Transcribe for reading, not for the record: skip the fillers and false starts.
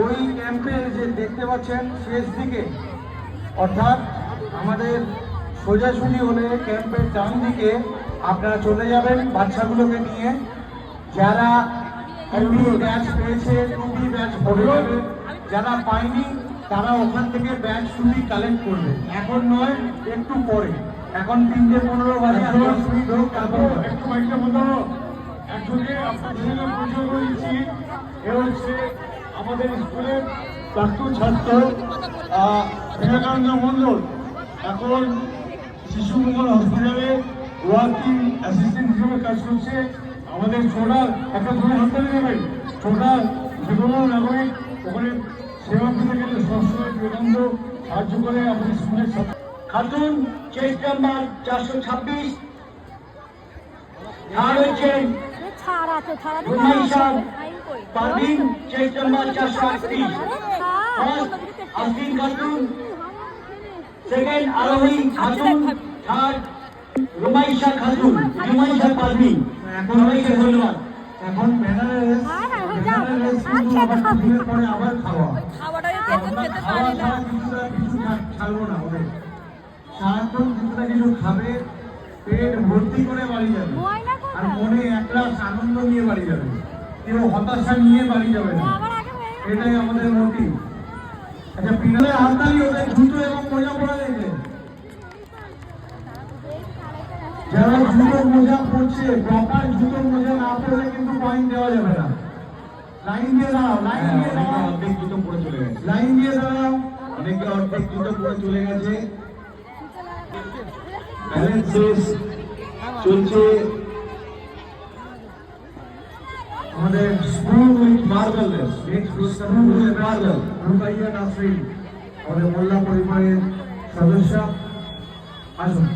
ওই ক্যাম্পের যে দেখতে পাচ্ছেন শেষ দিকে, অর্থাৎ আমাদের সোজাসুজি হলে ক্যাম্পের ডান দিকে আপনারা চলে যাবেন বাচ্চাগুলোকে নিয়ে। যারা ব্যাচ পেয়েছে টুপি ব্যাচ পড়ে যাবে, যারা পায়নি তারা ওখান থেকে ব্যাচ টুপি কালেক্ট করবে। এখন নয়, একটু পরে। এখন 3:15 বাজে। একটু বাইকটা বোঝানো একজনকে আপনাদের সঙ্গে পরিচয় করে দিচ্ছি। এ হচ্ছে আমাদের স্কুলের প্রাক্তন ছাত্র বিবেকানন্দ মন্ডল, এখন শিশু মঙ্গল হসপিটালে ওয়ার্কিং অ্যাসিস্ট্যান্ট হিসেবে কাজ করছে। আমাদের ছোটার একটা ধরে হাততালি দেবেন। ছোটার যে কোনো নাগরিক ওখানে সেবা পেতে গেলে সবসময় বিবেকানন্দ সাহায্য করে আমাদের স্কুলের খাতুন চেস্ট নাম্বার 426, আর হচ্ছেন পারভিন চেস্ট নাম্বার 438, ফার্স্ট আসিন খাতুন, সেকেন্ড আরোহী খাতুন, থার্ড রুমাইশা খাতুন, রুমাইশা পারভিন। সবাইকে ধন্যবাদ। এখন ব্যানারের পরে আবার খাওয়া কিছু ছাড়বো না ওদের। সারাক্ষণ কিছুটা কিছু খাবে, পেট ভর্তি করে বাড়ি যাবে, আর মনে একরাশ আনন্দ নিয়ে বাড়ি যাবে, কেউ হতাশা নিয়ে বাড়ি যাবে না। এটাই আমাদের মোটিভ। আচ্ছা, পিনালে হাততালি ওদের জুতো এবং মোজা পরা দেখবে। যারা জুতো মোজা পরছে, প্রপার জুতো মোজা না পরলে কিন্তু পয়েন্ট দেওয়া যাবে না। লাইন দিয়ে দাঁড়াও, লাইন দিয়ে দাঁড়াও। অর্ধেক জুতো পরে চলে গেছে, লাইন দিয়ে দাঁড়াও। অনেকে অর্ধেক জুতো পরে চলে গেছে। ব্যালেন্স চলছে আমাদের স্কুল উইথ মার্বেল, নেক্সট পুরস্কার মার্বেল রুকাইয়া নাসরিন, আমাদের মোল্লা পরিবারের সদস্য। আসুন।